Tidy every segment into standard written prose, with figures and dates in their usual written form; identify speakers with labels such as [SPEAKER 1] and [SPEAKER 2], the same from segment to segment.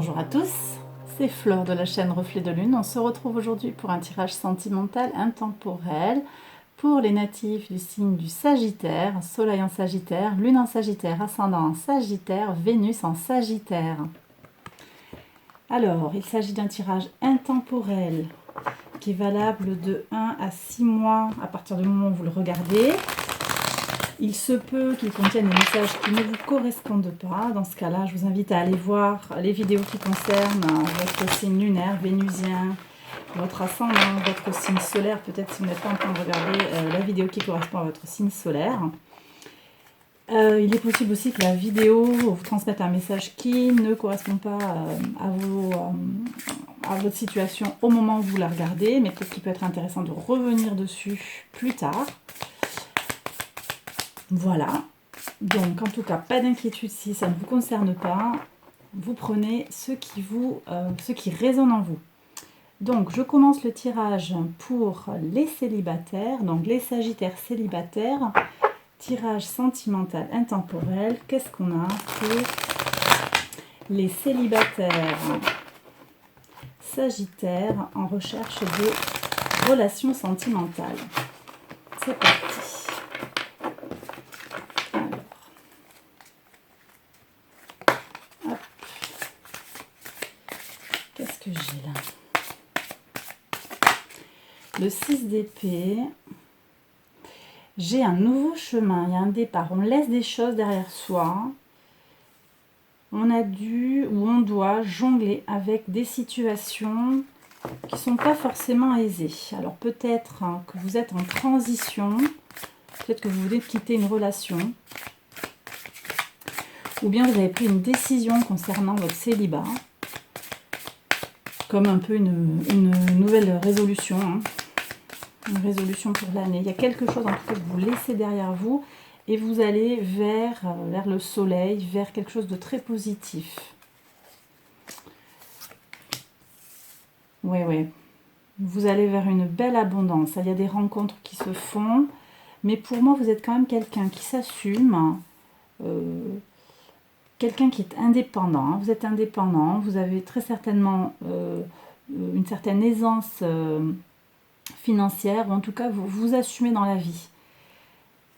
[SPEAKER 1] Bonjour à tous, c'est Flore de la chaîne Reflet de Lune. On se retrouve aujourd'hui pour un tirage sentimental intemporel pour les natifs du signe du Sagittaire, Soleil en Sagittaire, Lune en Sagittaire, Ascendant en Sagittaire, Vénus en Sagittaire. Alors, il s'agit d'un tirage intemporel qui est valable de 1 à 6 mois à partir du moment où vous le regardez. Il se peut qu'il contienne des messages qui ne vous correspondent pas. Dans ce cas-là, je vous invite à aller voir les vidéos qui concernent votre signe lunaire, vénusien, votre ascendant, votre signe solaire. Peut-être si vous n'êtes pas en train de regarder la vidéo qui correspond à votre signe solaire. Il est possible aussi que la vidéo vous transmette un message qui ne correspond pas à votre situation au moment où vous la regardez, mais peut-être qu'il peut être intéressant de revenir dessus plus tard. Voilà, donc en tout cas, pas d'inquiétude si ça ne vous concerne pas, vous prenez ce qui résonne en vous. Donc je commence le tirage pour les célibataires, donc les sagittaires célibataires, tirage sentimental intemporel. Qu'est-ce qu'on a pour les célibataires sagittaires en recherche de relations sentimentales? C'est parti. Qu'est-ce que j'ai là? Le 6 d'épée. J'ai un nouveau chemin, il y a un départ. On laisse des choses derrière soi. On a dû ou on doit jongler avec des situations qui ne sont pas forcément aisées. Alors peut-être que vous êtes en transition, peut-être que vous venez de quitter une relation, ou bien vous avez pris une décision concernant votre célibat. Comme un peu une nouvelle résolution, une résolution pour l'année. Il y a quelque chose en tout cas que vous laissez derrière vous et vous allez vers le soleil, vers quelque chose de très positif. Oui. Vous allez vers une belle abondance. Il y a des rencontres qui se font, mais pour moi vous êtes quand même quelqu'un qui s'assume, quelqu'un qui est indépendant. Vous êtes indépendant, vous avez très certainement une certaine aisance financière, ou en tout cas vous vous assumez dans la vie.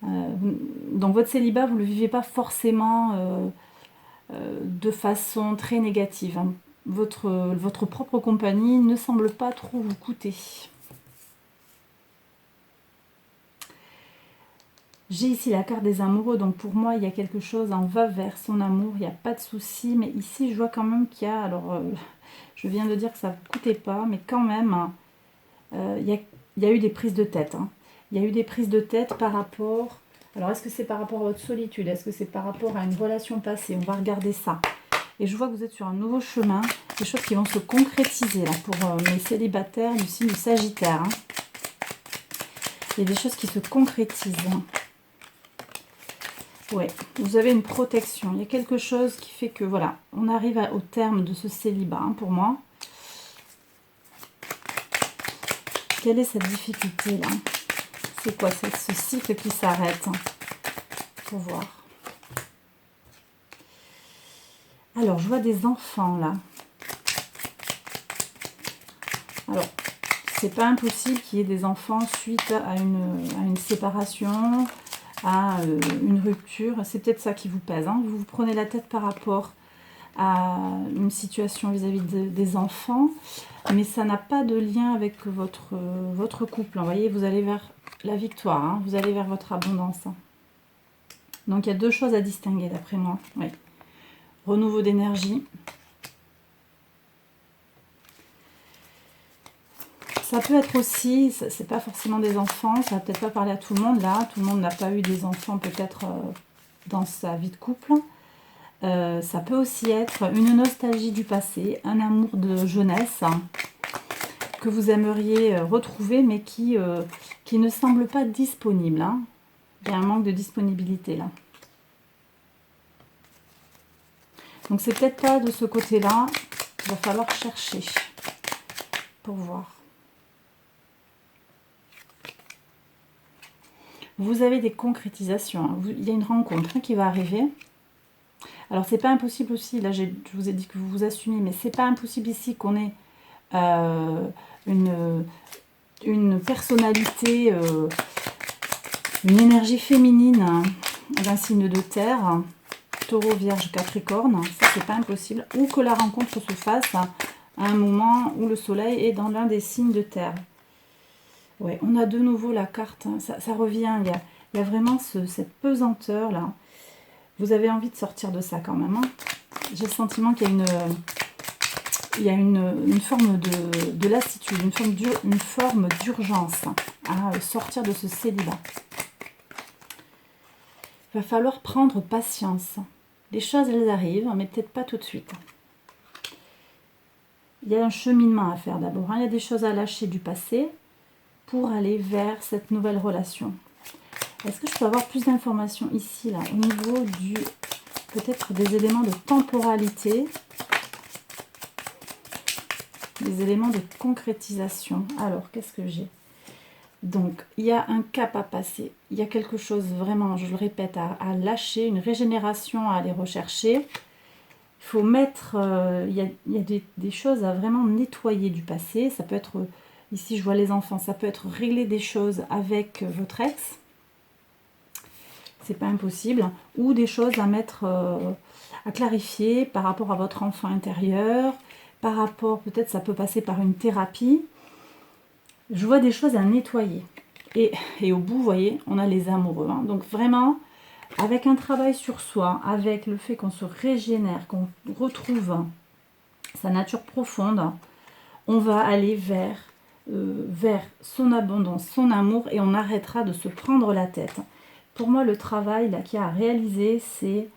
[SPEAKER 1] Donc votre célibat, vous ne le vivez pas forcément de façon très négative. Votre propre compagnie ne semble pas trop vous coûter. J'ai ici la carte des amoureux, donc pour moi il y a quelque chose, on va vers son amour, il n'y a pas de souci, mais ici je vois quand même qu'il y a, alors je viens de dire que ça ne vous coûtait pas, mais quand même, il y a eu des prises de tête. Il y a eu des prises de tête par rapport, alors est-ce que c'est par rapport à votre solitude, est-ce que c'est par rapport à une relation passée? On va regarder ça. Et je vois que vous êtes sur un nouveau chemin, des choses qui vont se concrétiser là pour mes célibataires du signe du Sagittaire. Il y a des choses qui se concrétisent. Ouais, vous avez une protection. Il y a quelque chose qui fait que, voilà, on arrive au terme de ce célibat, pour moi. Quelle est cette difficulté, là? C'est quoi ce cycle qui s'arrête? Pour voir. Alors, je vois des enfants, là. Alors, c'est pas impossible qu'il y ait des enfants suite à une séparation, à une rupture. C'est peut-être ça qui vous pèse. Vous vous prenez la tête par rapport à une situation vis-à-vis des enfants, mais ça n'a pas de lien avec votre couple. Vous voyez, vous allez vers la victoire, vous allez vers votre abondance. Donc il y a deux choses à distinguer d'après moi. Oui. Renouveau d'énergie. Ça peut être aussi, c'est pas forcément des enfants, ça va peut-être pas parler à tout le monde là, tout le monde n'a pas eu des enfants peut-être dans sa vie de couple. Ça peut aussi être une nostalgie du passé, un amour de jeunesse que vous aimeriez retrouver mais qui ne semble pas disponible. Il y a un manque de disponibilité là. Donc c'est peut-être pas de ce côté-là qu'il va falloir chercher pour voir. Vous avez des concrétisations. Il y a une rencontre qui va arriver. Alors, c'est pas impossible aussi, là, je vous ai dit que vous vous assumiez, mais c'est pas impossible ici qu'on ait une personnalité, une énergie féminine d'un signe de terre, Taureau, Vierge, Capricorne, ça c'est pas impossible, ou que la rencontre se fasse à un moment où le soleil est dans l'un des signes de terre. Ouais, on a de nouveau la carte, hein, ça revient, il y a vraiment cette pesanteur là. Vous avez envie de sortir de ça quand même. Hein. J'ai le sentiment qu'il y a une forme de lassitude, une forme d'urgence à sortir de ce célibat. Il va falloir prendre patience. Les choses, elles arrivent, mais peut-être pas tout de suite. Il y a un cheminement à faire d'abord. Hein. Il y a des choses à lâcher du passé pour aller vers cette nouvelle relation. Est-ce que je peux avoir plus d'informations ici, là, au niveau du... peut-être des éléments de temporalité, des éléments de concrétisation. Alors, qu'est-ce que j'ai? Donc, il y a un cap à passer. Il y a quelque chose vraiment, je le répète, à lâcher, une régénération à aller rechercher. Il faut mettre... il y a des choses à vraiment nettoyer du passé. Ça peut être... ici, je vois les enfants. Ça peut être régler des choses avec votre ex. C'est pas impossible. Ou des choses à mettre... à clarifier par rapport à votre enfant intérieur. Par rapport... peut-être ça peut passer par une thérapie. Je vois des choses à nettoyer. Et au bout, vous voyez, on a les amoureux. Hein. Donc vraiment, avec un travail sur soi, avec le fait qu'on se régénère, qu'on retrouve sa nature profonde, on va aller vers son abondance, son amour, et on arrêtera de se prendre la tête. Pour moi, le travail là qu'il y a à réaliser, c'est...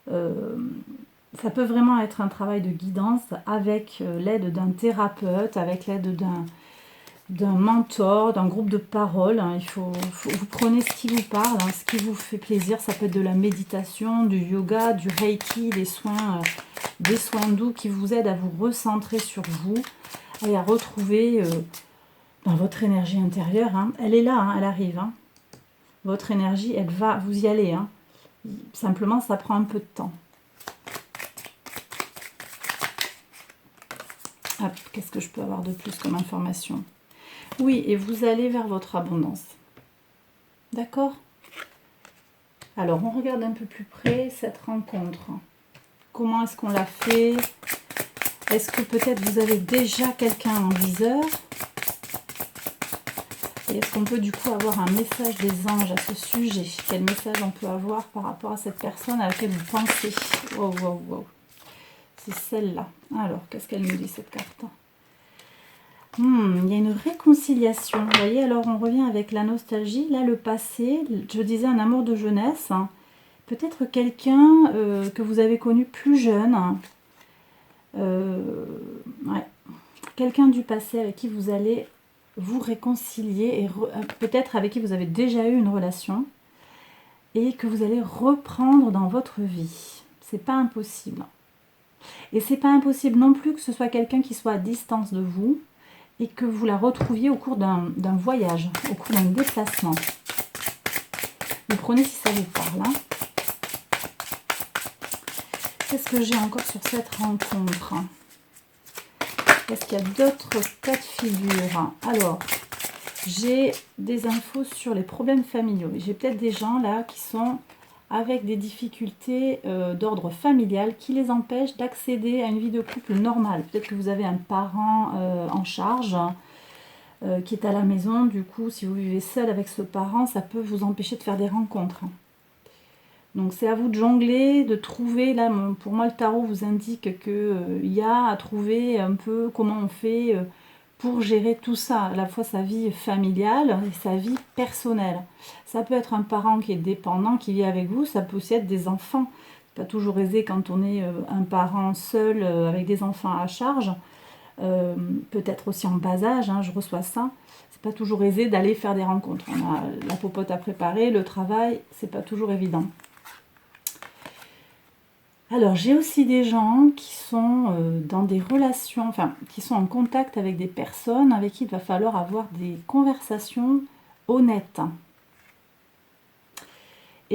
[SPEAKER 1] ça peut vraiment être un travail de guidance avec l'aide d'un thérapeute, avec l'aide d'un mentor, d'un groupe de parole. Hein. Vous prenez ce qui vous parle, hein, ce qui vous fait plaisir. Ça peut être de la méditation, du yoga, du reiki, des soins doux qui vous aident à vous recentrer sur vous et à retrouver votre énergie intérieure. Hein. Elle est là, hein, elle arrive. Hein. Votre énergie, elle va, vous y allez. Hein. Simplement, ça prend un peu de temps. Qu'est-ce que je peux avoir de plus comme information? Oui, et vous allez vers votre abondance. D'accord? Alors, on regarde un peu plus près cette rencontre. Comment est-ce qu'on l'a fait? Est-ce que peut-être vous avez déjà quelqu'un en viseur? Et est-ce qu'on peut du coup avoir un message des anges à ce sujet? Quel message on peut avoir par rapport à cette personne à laquelle vous pensez? Wow, wow, wow. C'est celle-là. Alors, qu'est-ce qu'elle nous dit cette carte? Il y a une réconciliation. Vous voyez, alors on revient avec la nostalgie. Là, le passé, je disais un amour de jeunesse. Peut-être quelqu'un que vous avez connu plus jeune. Ouais. Quelqu'un du passé avec qui vous allez vous réconcilier et peut-être avec qui vous avez déjà eu une relation et que vous allez reprendre dans votre vie. C'est pas impossible. Et c'est pas impossible non plus que ce soit quelqu'un qui soit à distance de vous et que vous la retrouviez au cours d'un voyage, au cours d'un déplacement. Vous prenez si ça vous parle. Hein. Qu'est-ce que j'ai encore sur cette rencontre? Est-ce qu'il y a d'autres cas de figure? Alors, j'ai des infos sur les problèmes familiaux. J'ai peut-être des gens là qui sont avec des difficultés d'ordre familial qui les empêchent d'accéder à une vie de couple normale. Peut-être que vous avez un parent en charge qui est à la maison. Du coup, si vous vivez seul avec ce parent, ça peut vous empêcher de faire des rencontres. Donc c'est à vous de jongler, de trouver, là pour moi le tarot vous indique qu'il y a à trouver un peu comment on fait pour gérer tout ça, à la fois sa vie familiale et sa vie personnelle. Ça peut être un parent qui est dépendant, qui vit avec vous, ça peut aussi être des enfants. C'est pas toujours aisé quand on est un parent seul avec des enfants à charge, peut-être aussi en bas âge, hein, je reçois ça. C'est pas toujours aisé d'aller faire des rencontres. On a la popote à préparer, le travail, c'est pas toujours évident. Alors, j'ai aussi des gens qui sont dans des relations, enfin, qui sont en contact avec des personnes avec qui il va falloir avoir des conversations honnêtes.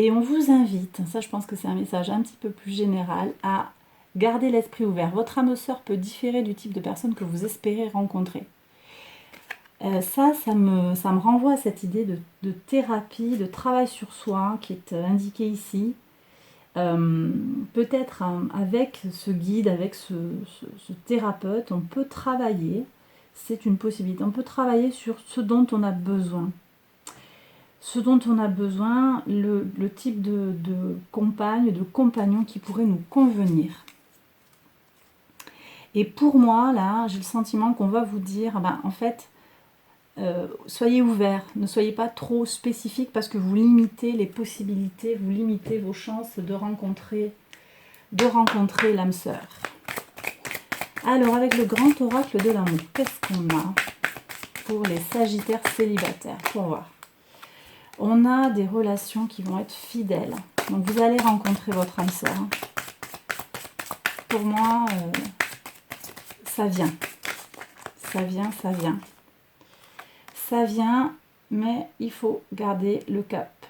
[SPEAKER 1] Et on vous invite, ça je pense que c'est un message un petit peu plus général, à garder l'esprit ouvert. Votre âme sœur peut différer du type de personne que vous espérez rencontrer. Ça me renvoie à cette idée de thérapie, de travail sur soi qui est indiqué ici. Peut-être avec ce guide, avec ce thérapeute, on peut travailler, c'est une possibilité, on peut travailler sur ce dont on a besoin. Ce dont on a besoin, le type de compagne, de compagnon qui pourrait nous convenir. Et pour moi, là, j'ai le sentiment qu'on va vous dire, ben, en fait, soyez ouverts, ne soyez pas trop spécifiques parce que vous limitez les possibilités, vous limitez vos chances de rencontrer l'âme sœur. Alors, avec le grand oracle de l'amour, qu'est-ce qu'on a pour les sagittaires célibataires? Pour voir. On a des relations qui vont être fidèles. Donc, vous allez rencontrer votre âme sœur. Pour moi, ça vient. Ça vient, ça vient. Ça vient, mais il faut garder le cap.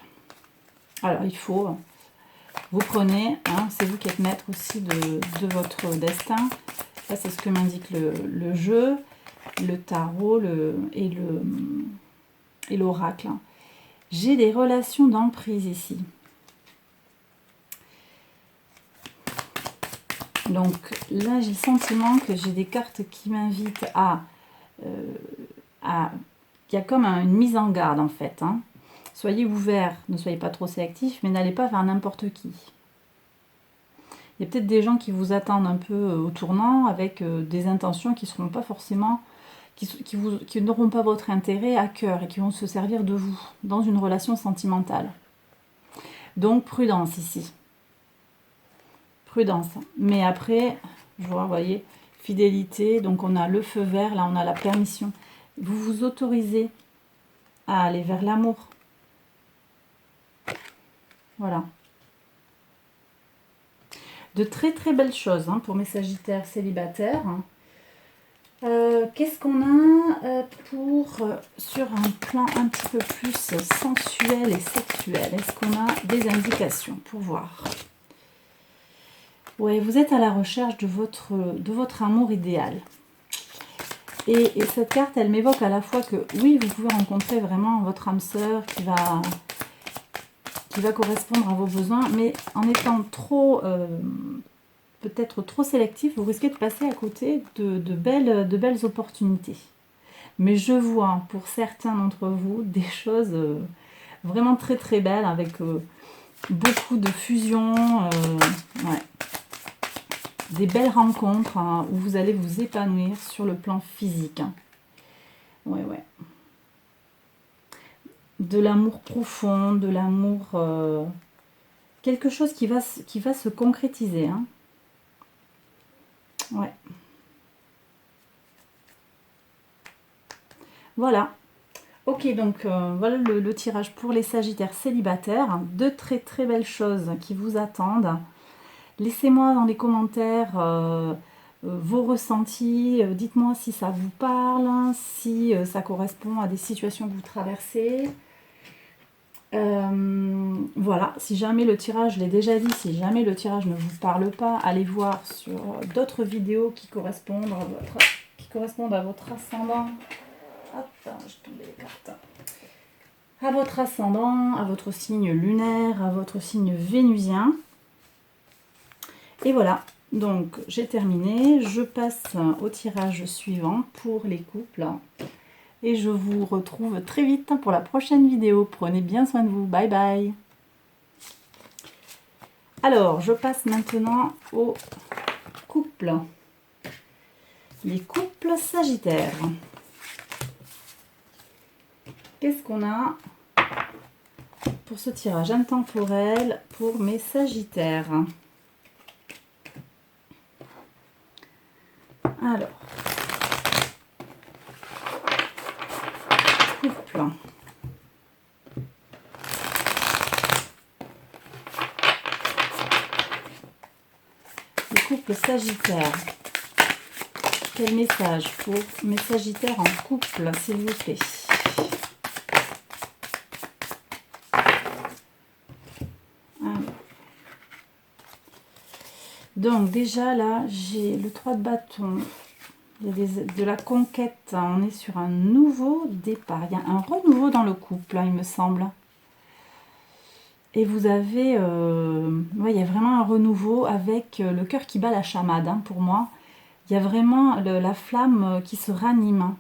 [SPEAKER 1] Alors, il faut... Vous prenez, hein, c'est vous qui êtes maître aussi de votre destin. Ça, c'est ce que m'indique le jeu, le tarot et l'oracle. J'ai des relations d'emprise ici. Donc là, j'ai le sentiment que j'ai des cartes qui m'invitent à... Il y a comme une mise en garde, en fait. Hein. Soyez ouverts, ne soyez pas trop sélectifs, mais n'allez pas vers n'importe qui. Il y a peut-être des gens qui vous attendent un peu au tournant avec des intentions qui ne seront pas forcément, qui n'auront pas votre intérêt à cœur et qui vont se servir de vous dans une relation sentimentale. Donc prudence ici. Prudence. Mais après, je vois, vous voyez, fidélité, donc on a le feu vert, là on a la permission. Vous vous autorisez à aller vers l'amour. Voilà. De très très belles choses hein, pour mes sagittaires célibataires. Qu'est-ce qu'on a sur un plan un petit peu plus sensuel et sexuel? Est-ce qu'on a des indications pour voir? Ouais, vous êtes à la recherche de votre amour idéal. Et cette carte, elle m'évoque à la fois que oui, vous pouvez rencontrer vraiment votre âme sœur qui va correspondre à vos besoins, mais en étant trop, peut-être trop sélectif, vous risquez de passer à côté de belles opportunités. Mais je vois pour certains d'entre vous des choses vraiment très très belles avec beaucoup de fusion, ouais. Des belles rencontres hein, où vous allez vous épanouir sur le plan physique. Hein. Ouais, ouais. De l'amour profond, de l'amour... quelque chose qui va se concrétiser. Hein. Ouais. Voilà. Ok, donc voilà le tirage pour les sagittaires célibataires. De très très belles choses qui vous attendent. Laissez-moi dans les commentaires vos ressentis. Dites-moi si ça vous parle, si ça correspond à des situations que vous traversez. Voilà, si jamais le tirage, je l'ai déjà dit, si jamais le tirage ne vous parle pas, allez voir sur d'autres vidéos qui correspondent à votre ascendant. Hop, je tombe les cartes. À votre ascendant, à votre signe lunaire, à votre signe vénusien. Et voilà, donc j'ai terminé. Je passe au tirage suivant pour les couples. Et je vous retrouve très vite pour la prochaine vidéo. Prenez bien soin de vous. Bye bye. Alors, je passe maintenant aux couples. Les couples sagittaires. Qu'est-ce qu'on a pour ce tirage intemporel pour mes sagittaires? Alors, couple. Le couple sagittaire. Quel message pour mes sagittaires en couple, s'il vous plaît? Donc déjà là, j'ai le 3 de bâton. Il y a de la conquête. On est sur un nouveau départ. Il y a un renouveau dans le couple, là, il me semble. Et vous avez... ouais, il y a vraiment un renouveau avec le cœur qui bat la chamade, hein, pour moi. Il y a vraiment la flamme qui se ranime.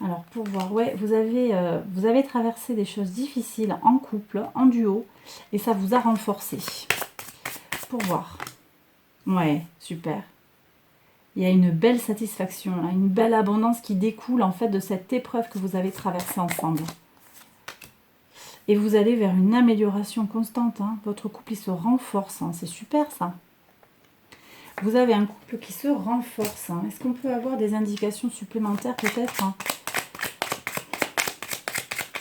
[SPEAKER 1] Alors, pour voir, ouais, vous avez traversé des choses difficiles en couple, en duo, et ça vous a renforcé. Pour voir. Ouais, super. Il y a une belle satisfaction, là, une belle abondance qui découle en fait de cette épreuve que vous avez traversée ensemble. Et vous allez vers une amélioration constante. Hein. Votre couple, il se renforce. Hein. C'est super, ça. Vous avez un couple qui se renforce. Hein. Est-ce qu'on peut avoir des indications supplémentaires, peut-être, hein?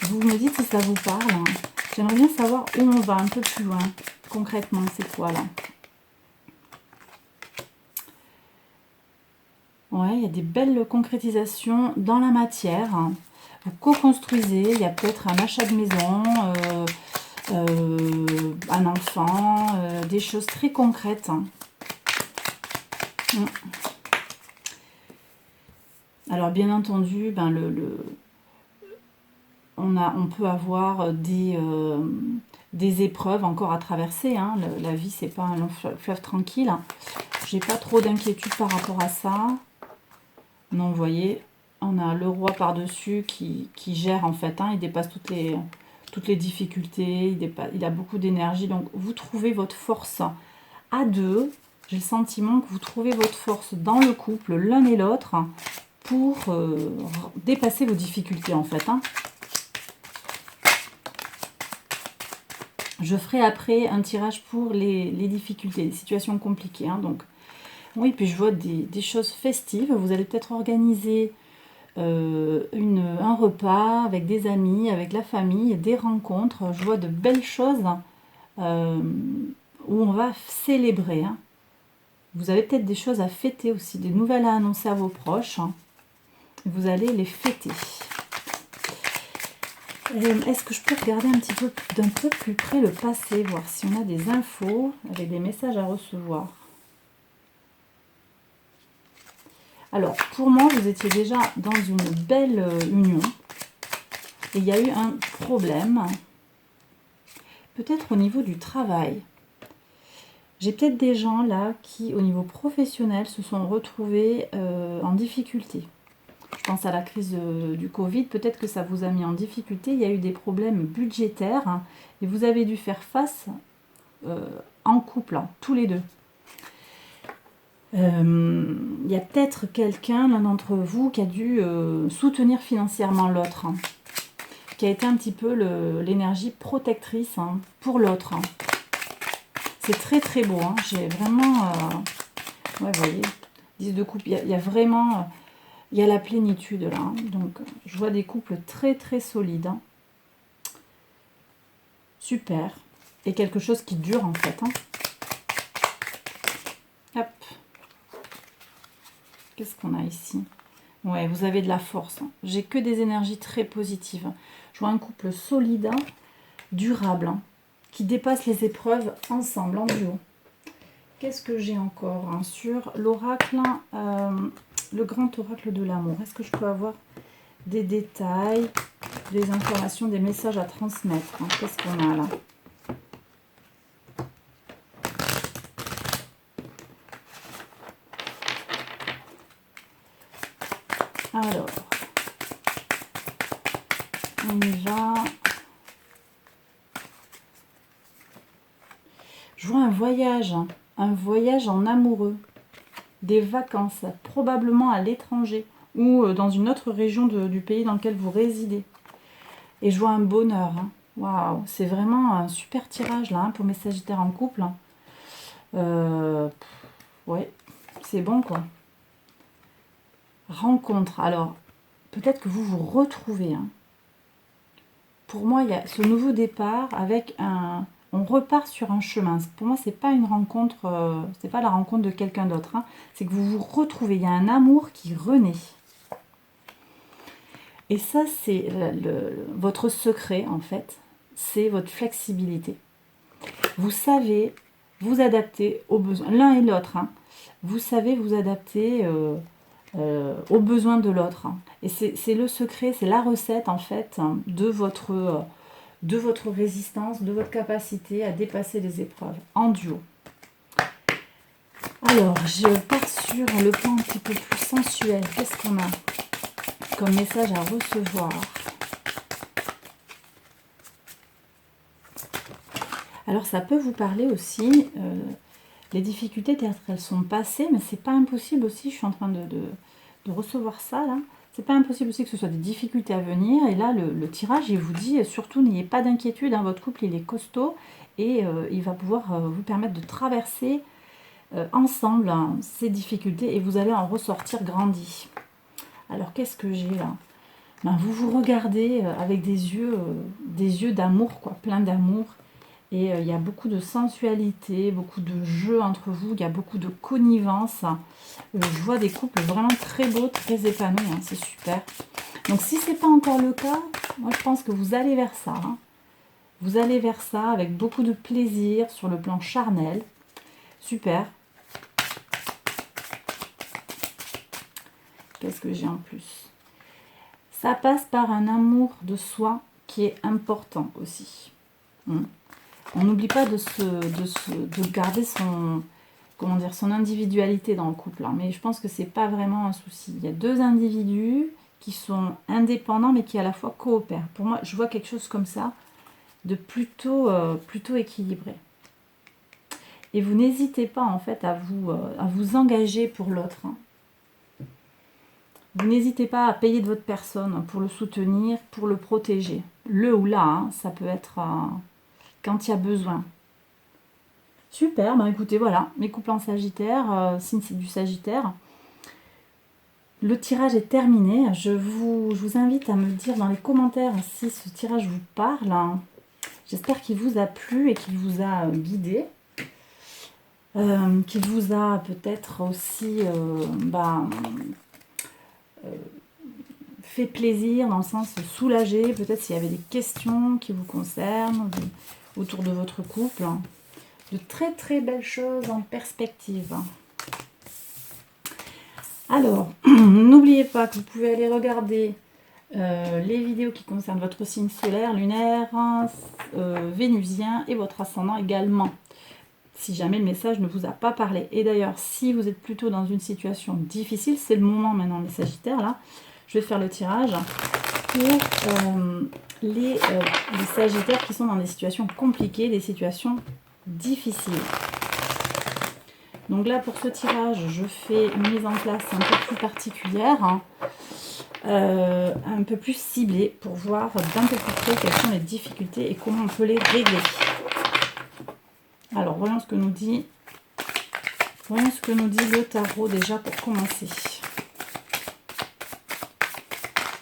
[SPEAKER 1] Vous me dites si ça vous parle. Hein. J'aimerais bien savoir où on va un peu plus loin. Concrètement, c'est quoi, là? Ouais, il y a des belles concrétisations dans la matière. Hein. Vous co-construisez. Il y a peut-être un achat de maison... un enfant, des choses très concrètes. Hein. Alors bien entendu, ben on peut avoir des épreuves encore à traverser. Hein. La vie, c'est pas un long fleuve tranquille. J'ai pas trop d'inquiétude par rapport à ça. Non, vous voyez, on a le roi par-dessus qui gère en fait. Hein. Il dépasse toutes les difficultés, il a beaucoup d'énergie. Donc vous trouvez votre force à deux. J'ai le sentiment que vous trouvez votre force dans le couple, l'un et l'autre, pour dépasser vos difficultés en fait. Hein. Je ferai après un tirage pour les difficultés, les situations compliquées. Hein, donc, oui, puis je vois des choses festives. Vous allez peut-être organiser un repas avec des amis, avec la famille, des rencontres. Je vois de belles choses où on va célébrer. Hein. Vous avez peut-être des choses à fêter aussi, des nouvelles à annoncer à vos proches. Hein. Vous allez les fêter. Est-ce que je peux regarder un petit peu d'un peu plus près le passé, voir si on a des infos avec des messages à recevoir? Alors, pour moi, vous étiez déjà dans une belle union. Et il y a eu un problème, peut-être au niveau du travail. J'ai peut-être des gens là qui, au niveau professionnel, se sont retrouvés en difficulté. Je pense à la crise du Covid, peut-être que ça vous a mis en difficulté. Il y a eu des problèmes budgétaires hein, et vous avez dû faire face en couple, hein, tous les deux. Il y a peut-être quelqu'un, l'un d'entre vous, qui a dû soutenir financièrement l'autre, hein, qui a été un petit peu l'énergie protectrice hein, pour l'autre. Hein. C'est très très beau. Hein. J'ai vraiment... ouais, vous voyez, 10 de coupe, il y a vraiment... il y a la plénitude là. Hein. Donc, je vois des couples très très solides. Hein. Super. Et quelque chose qui dure en fait. Hein. Hop. Qu'est-ce qu'on a ici? Ouais, vous avez de la force. Hein. J'ai que des énergies très positives. Je vois un couple solide, hein, durable, hein, qui dépasse les épreuves ensemble, en duo. Qu'est-ce que j'ai encore hein, sur l'oracle, le grand oracle de l'amour? Est-ce que je peux avoir des détails, des informations, des messages à transmettre hein? Qu'est-ce qu'on a là? Alors, on y va. Je vois un voyage en amoureux, des vacances, probablement à l'étranger ou dans une autre région du pays dans lequel vous résidez. Et je vois un bonheur. Hein. Waouh, c'est vraiment un super tirage là hein, pour mes sagittaires en couple. Ouais, c'est bon quoi. Rencontre. Alors, peut-être que vous vous retrouvez. Hein. Pour moi, il y a ce nouveau départ avec un... On repart sur un chemin. Pour moi, c'est pas une rencontre, c'est pas la rencontre de quelqu'un d'autre. Hein. C'est que vous vous retrouvez. Il y a un amour qui renaît. Et ça, c'est votre secret, en fait. C'est votre flexibilité. Vous savez vous adapter aux besoins, l'un et l'autre. Hein. Vous savez vous adapter aux besoins de l'autre. Hein. Et c'est le secret, c'est la recette en fait hein, de votre résistance, de votre capacité à dépasser les épreuves en duo. Alors, je pars sur le plan un petit peu plus sensuel. Qu'est-ce qu'on a comme message à recevoir? Alors, ça peut vous parler aussi, les difficultés, peut-être elles sont passées, mais c'est pas impossible aussi, je suis en train de recevoir ça, là. C'est pas impossible aussi que ce soit des difficultés à venir. Et là, le tirage, il vous dit, surtout, n'ayez pas d'inquiétude, hein, votre couple, il est costaud, et il va pouvoir vous permettre de traverser ensemble hein, ces difficultés, et vous allez en ressortir grandi. Alors, qu'est-ce que j'ai là? Ben, vous vous regardez avec des yeux d'amour, quoi, plein d'amour. Et il y a beaucoup de sensualité, beaucoup de jeux entre vous, il y a beaucoup de connivence. Je vois des couples vraiment très beaux, très épanouis, hein, c'est super. Donc si ce n'est pas encore le cas, moi je pense que vous allez vers ça. Hein. Vous allez vers ça avec beaucoup de plaisir sur le plan charnel. Super. Qu'est-ce que j'ai en plus? Ça passe par un amour de soi qui est important aussi. On n'oublie pas de garder son individualité dans le couple. Hein, mais je pense que c'est pas vraiment un souci. Il y a deux individus qui sont indépendants mais qui à la fois coopèrent. Pour moi, je vois quelque chose comme ça, de plutôt équilibré. Et vous n'hésitez pas en fait à vous engager pour l'autre. Hein. Vous n'hésitez pas à payer de votre personne pour le soutenir, pour le protéger. Le ou la, hein, ça peut être quand il y a besoin. Super, bah écoutez, voilà, mes couples en Sagittaire, signe du Sagittaire. Le tirage est terminé. Je vous invite à me dire dans les commentaires si ce tirage vous parle. J'espère qu'il vous a plu et qu'il vous a guidé. Qu'il vous a peut-être aussi fait plaisir, dans le sens soulagé, peut-être s'il y avait des questions qui vous concernent autour de votre couple. De très très belles choses en perspective. Alors, n'oubliez pas que vous pouvez aller regarder les vidéos qui concernent votre signe solaire, lunaire, vénusien et votre ascendant également. Si jamais le message ne vous a pas parlé. Et d'ailleurs, si vous êtes plutôt dans une situation difficile, c'est le moment maintenant, les Sagittaires, là, je vais faire le tirage pour les Sagittaires qui sont dans des situations compliquées, des situations difficiles. Donc là, pour ce tirage, je fais une mise en place un peu plus particulière, hein, un peu plus ciblée, pour voir d'un peu plus près quelles sont les difficultés et comment on peut les régler. Alors, voyons ce que nous dit le tarot déjà pour commencer.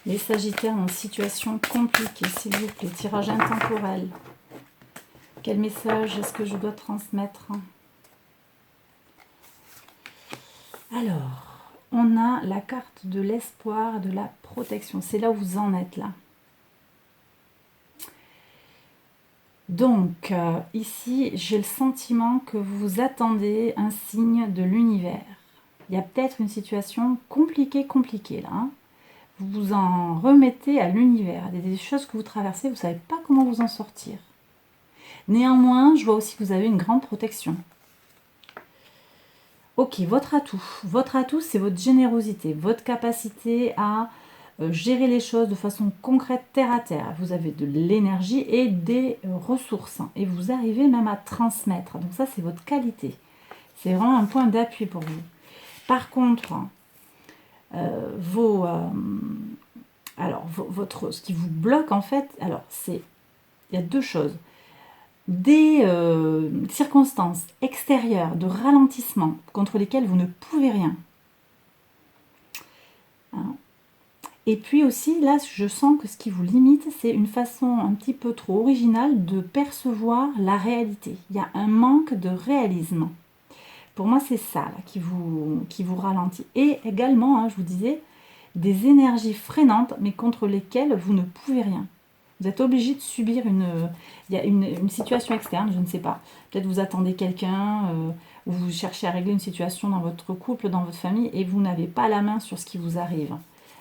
[SPEAKER 1] Les Sagittaires en situation compliquée, s'il vous plaît. Tirage intemporel. Quel message est-ce que je dois transmettre? Alors, on a la carte de l'espoir, de la protection. C'est là où vous en êtes, là. Donc, ici, j'ai le sentiment que vous attendez un signe de l'univers. Il y a peut-être une situation compliquée, là. Hein. Vous vous en remettez à l'univers. Il y a des choses que vous traversez, vous ne savez pas comment vous en sortir. Néanmoins, je vois aussi que vous avez une grande protection. Ok, votre atout, c'est votre générosité, votre capacité à gérer les choses de façon concrète, terre à terre. Vous avez de l'énergie et des ressources. Hein, et vous arrivez même à transmettre. Donc ça, c'est votre qualité. C'est vraiment un point d'appui pour vous. Par contre, ce qui vous bloque en fait, il y a deux choses. Des circonstances extérieures de ralentissement contre lesquelles vous ne pouvez rien. Hein. Et puis aussi, là, je sens que ce qui vous limite, c'est une façon un petit peu trop originale de percevoir la réalité. Il y a un manque de réalisme. Pour moi, c'est ça là, qui vous ralentit. Et également, hein, je vous disais, des énergies freinantes, mais contre lesquelles vous ne pouvez rien. Vous êtes obligé de subir il y a une situation externe, je ne sais pas. Peut-être vous attendez quelqu'un, ou vous cherchez à régler une situation dans votre couple, dans votre famille, et vous n'avez pas la main sur ce qui vous arrive.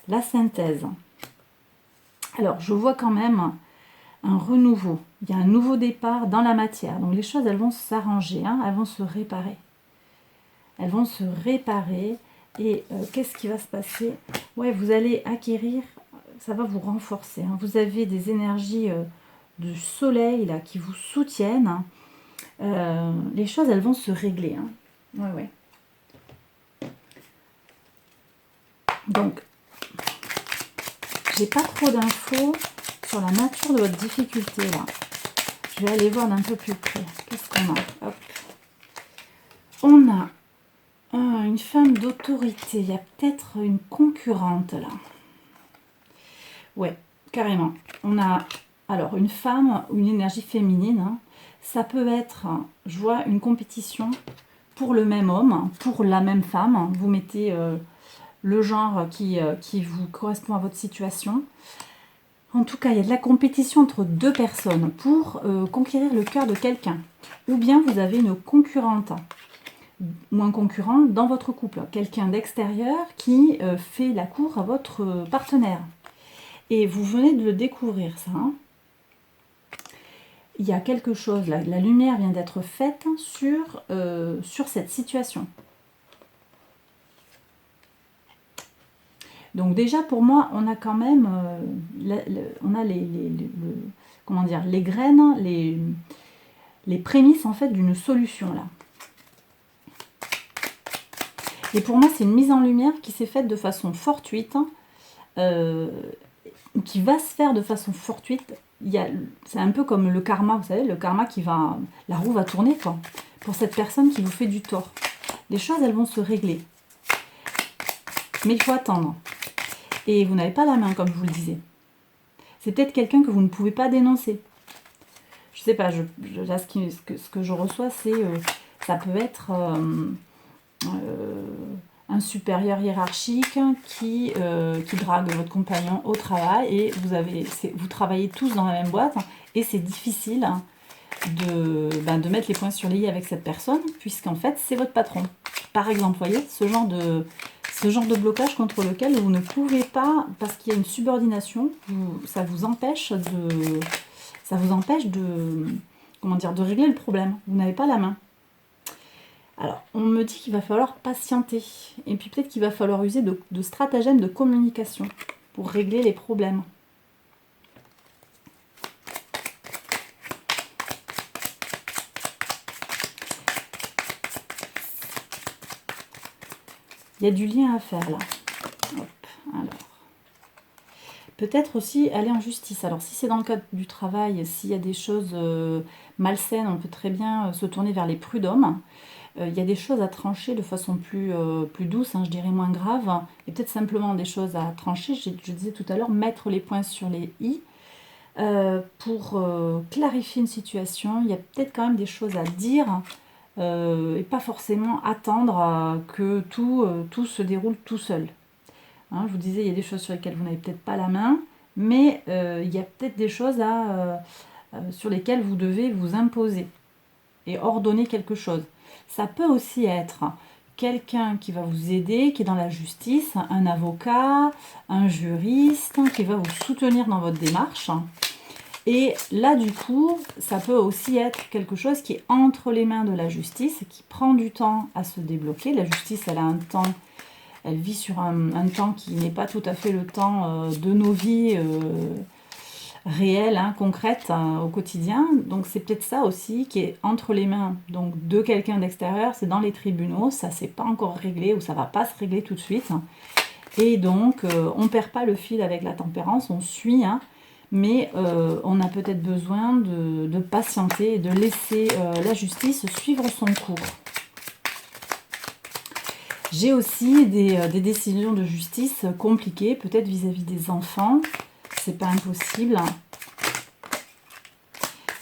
[SPEAKER 1] La synthèse. Alors, je vois quand même un renouveau. Il y a un nouveau départ dans la matière. Donc, les choses, elles vont s'arranger, hein, elles vont se réparer. Elles vont se réparer. Et qu'est-ce qui va se passer? Ouais, vous allez acquérir, ça va vous renforcer. Hein. Vous avez des énergies du soleil là qui vous soutiennent. Hein. Les choses, elles vont se régler. Hein. Ouais, ouais. Donc, j'ai pas trop d'infos sur la nature de votre difficulté là. Je vais aller voir d'un peu plus près. Qu'est-ce qu'on a? Hop. On a une femme d'autorité. Il y a peut-être une concurrente là. Ouais, carrément. On a alors une femme ou une énergie féminine. Hein. Ça peut être, je vois, une compétition pour le même homme, pour la même femme. Vous mettez le genre qui vous correspond à votre situation. En tout cas, il y a de la compétition entre deux personnes pour conquérir le cœur de quelqu'un. Ou bien vous avez une concurrente ou un concurrent dans votre couple. Quelqu'un d'extérieur qui fait la cour à votre partenaire. Et vous venez de le découvrir, ça. Hein. Il y a quelque chose, la lumière vient d'être faite sur cette situation. Donc déjà, pour moi, on a quand même on a comment dire, les graines, les prémices en fait d'une solution là. Et pour moi, c'est une mise en lumière qui s'est faite de façon fortuite, qui va se faire de façon fortuite. C'est un peu comme le karma, vous savez, le karma la roue va tourner quoi, pour cette personne qui vous fait du tort. Les choses, elles vont se régler. Mais il faut attendre. Et vous n'avez pas la main, comme je vous le disais. C'est peut-être quelqu'un que vous ne pouvez pas dénoncer. Je sais pas, là, ce que je reçois, c'est ça peut être un supérieur hiérarchique qui drague votre compagnon au travail et vous travaillez tous dans la même boîte et c'est difficile de mettre les points sur les i avec cette personne puisqu'en fait c'est votre patron. Par exemple, vous voyez, ce genre de blocage contre lequel vous ne pouvez pas, parce qu'il y a une subordination, ça vous empêche comment dire, de régler le problème. Vous n'avez pas la main. Alors, on me dit qu'il va falloir patienter. Et puis peut-être qu'il va falloir user de stratagèmes de communication pour régler les problèmes. Il y a du lien à faire là. Hop, alors. Peut-être aussi aller en justice. Alors si c'est dans le cadre du travail, s'il y a des choses malsaines, on peut très bien se tourner vers les prud'hommes. Il y a des choses à trancher de façon plus douce, hein, je dirais moins grave, et peut-être simplement des choses à trancher. Je disais tout à l'heure, mettre les points sur les i pour clarifier une situation. Il y a peut-être quand même des choses à dire et pas forcément attendre que tout se déroule tout seul. Hein, je vous disais, il y a des choses sur lesquelles vous n'avez peut-être pas la main, mais il y a peut-être des choses sur lesquelles vous devez vous imposer et ordonner quelque chose. Ça peut aussi être quelqu'un qui va vous aider, qui est dans la justice, un avocat, un juriste, qui va vous soutenir dans votre démarche. Et là, du coup, ça peut aussi être quelque chose qui est entre les mains de la justice, qui prend du temps à se débloquer. La justice, elle a un temps, elle vit sur un temps qui n'est pas tout à fait le temps de nos vies réelles, hein, concrètes au quotidien. Donc c'est peut-être ça aussi qui est entre les mains donc, de quelqu'un d'extérieur, c'est dans les tribunaux, ça c'est pas encore réglé ou ça va pas se régler tout de suite. Et donc on perd pas le fil avec la tempérance, on suit, hein, mais on a peut-être besoin de patienter et de laisser la justice suivre son cours. J'ai aussi des décisions de justice compliquées, peut-être vis-à-vis des enfants, c'est pas impossible.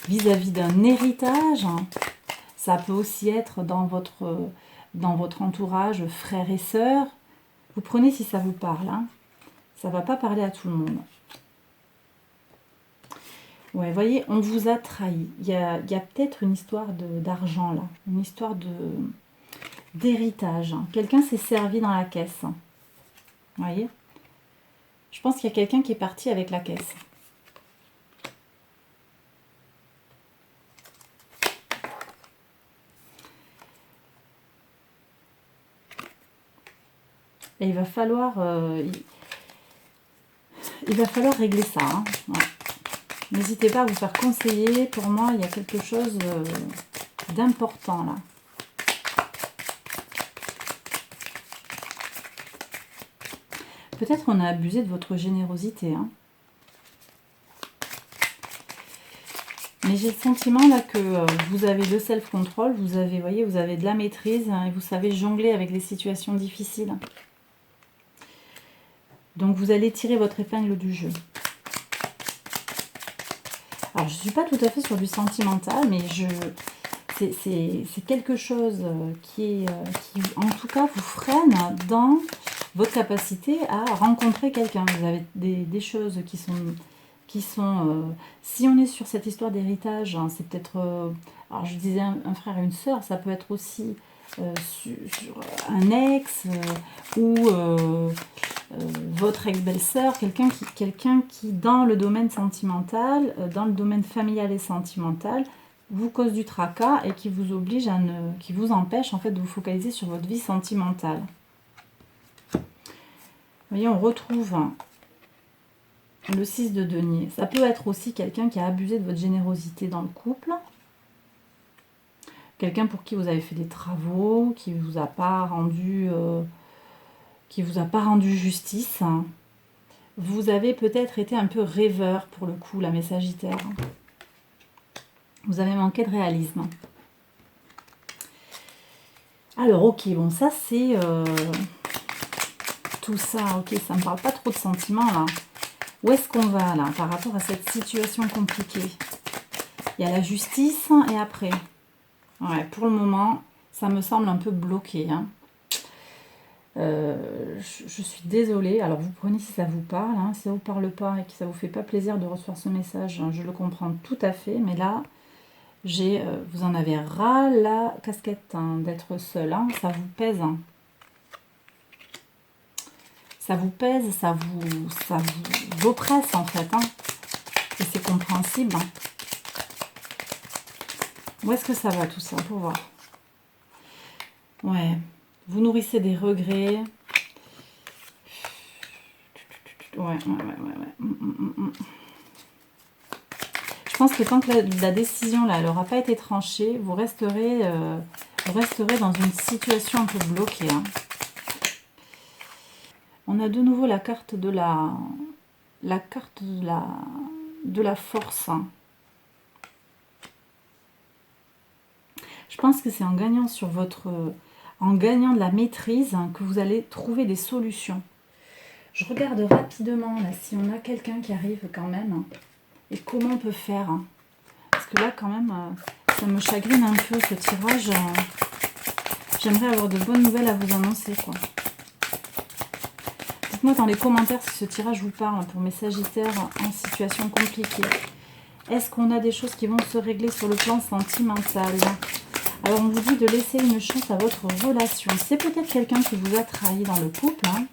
[SPEAKER 1] Vis-à-vis d'un héritage, ça peut aussi être dans votre entourage, frères et sœurs. Vous prenez si ça vous parle, hein. Ça ne va pas parler à tout le monde. Ouais, vous voyez, on vous a trahi. Il y a peut-être une histoire d'argent là, une histoire d'héritage. Quelqu'un s'est servi dans la caisse. Vous voyez? Je pense qu'il y a quelqu'un qui est parti avec la caisse. Et il va falloir régler ça. Hein. Ouais. N'hésitez pas à vous faire conseiller. Pour moi, il y a quelque chose d'important là. Peut-être on a abusé de votre générosité. Hein. Mais j'ai le sentiment là que vous avez le self-control, vous avez, voyez, vous avez de la maîtrise hein, et vous savez jongler avec les situations difficiles. Donc vous allez tirer votre épingle du jeu. Alors je ne suis pas tout à fait sur du sentimental, mais c'est quelque chose qui en tout cas vous freine dans votre capacité à rencontrer quelqu'un. Vous avez des choses qui sont si on est sur cette histoire d'héritage, hein, c'est peut-être, alors je disais un frère et une sœur, ça peut être aussi sur un ex ou votre ex-belle-sœur, quelqu'un qui dans le domaine sentimental, dans le domaine familial et sentimental, vous cause du tracas et qui vous oblige qui vous empêche en fait de vous focaliser sur votre vie sentimentale. Vous voyez, on retrouve le 6 de denier. Ça peut être aussi quelqu'un qui a abusé de votre générosité dans le couple. Quelqu'un pour qui vous avez fait des travaux, qui vous a pas rendu justice. Vous avez peut-être été un peu rêveur pour le coup, là, mes Sagittaires. Vous avez manqué de réalisme. Alors, ok, bon, ça c'est tout ça. Ok, ça me parle pas trop de sentiments là. Où est-ce qu'on va là par rapport à cette situation compliquée? Il y a la justice et après. Ouais, pour le moment, ça me semble un peu bloqué. Hein. Je suis désolée. Alors, vous prenez si ça vous parle. Hein. Si ça ne vous parle pas et que ça ne vous fait pas plaisir de recevoir ce message, je le comprends tout à fait. Mais là, vous en avez ras la casquette hein, d'être seul. Hein. Ça vous pèse. Hein. Ça vous pèse, ça vous oppresse en fait. Hein. Et c'est compréhensible. Hein. Où est-ce que ça va tout ça pour voir? Ouais, vous nourrissez des regrets. Ouais. Je pense que tant que la décision là, elle n'aura pas été tranchée, vous resterez dans une situation un peu bloquée. Hein. On a de nouveau la carte de la force. Hein. Je pense que c'est en gagnant en gagnant de la maîtrise hein, que vous allez trouver des solutions. Je regarde rapidement là si on a quelqu'un qui arrive quand même hein, et comment on peut faire. Hein. Parce que là quand même, ça me chagrine un peu ce tirage. J'aimerais avoir de bonnes nouvelles à vous annoncer quoi. Dites-moi dans les commentaires si ce tirage vous parle pour mes Sagittaires en situation compliquée. Est-ce qu'on a des choses qui vont se régler sur le plan sentimental? Alors, on vous dit de laisser une chance à votre relation. C'est peut-être quelqu'un qui vous a trahi dans le couple. Hein.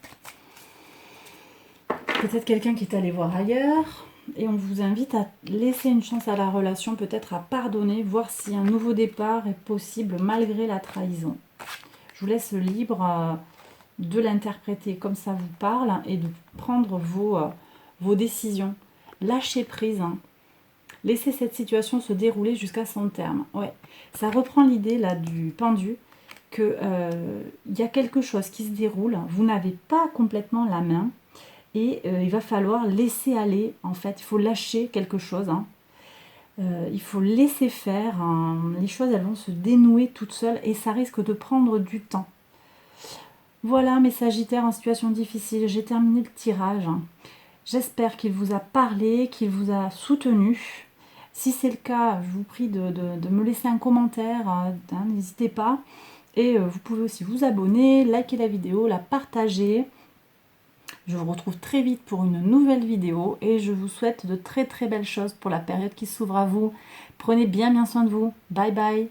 [SPEAKER 1] Peut-être quelqu'un qui est allé voir ailleurs. Et on vous invite à laisser une chance à la relation, peut-être à pardonner, voir si un nouveau départ est possible malgré la trahison. Je vous laisse libre de l'interpréter comme ça vous parle et de prendre vos décisions. Lâchez prise. Hein. Laissez cette situation se dérouler jusqu'à son terme. Ouais, ça reprend l'idée là du pendu que y a quelque chose qui se déroule. Vous n'avez pas complètement la main et il va falloir laisser aller. En fait, il faut lâcher quelque chose. Hein. Il faut laisser faire. Hein. Les choses, elles vont se dénouer toutes seules et ça risque de prendre du temps. Voilà mes Sagittaires en situation difficile. J'ai terminé le tirage. Hein. J'espère qu'il vous a parlé, qu'il vous a soutenu. Si c'est le cas, je vous prie de me laisser un commentaire, hein, n'hésitez pas. Et vous pouvez aussi vous abonner, liker la vidéo, la partager. Je vous retrouve très vite pour une nouvelle vidéo et je vous souhaite de très très belles choses pour la période qui s'ouvre à vous. Prenez bien soin de vous. Bye bye.